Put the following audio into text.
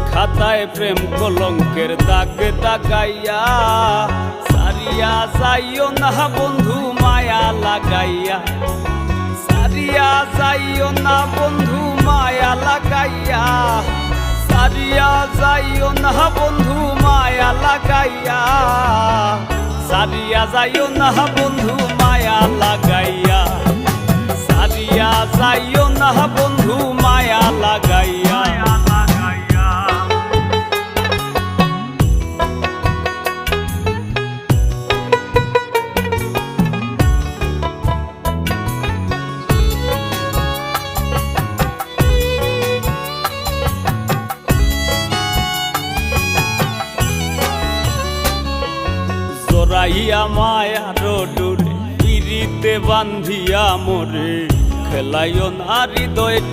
খাতায় প্রেম কলঙ্কের দাগ দাগাইয়া সারিয়া যাইও না বন্ধু মায়া লাগাইয়া সারিয়া যাইও না বন্ধু মায়া লাগাইয়া সারিয়া যাইও না বন্ধু মায়া লাগাইয়া সারিয়া যাইও না বন্ধু মায়া লাগাইয়া সারিয়া যাইও না বন্ধু মায়া লাগাইয়া জোরাইয়া মায়ার ডোরে পিরিতে বান্ধিয়া মোরে খেলাইও না হৃদয়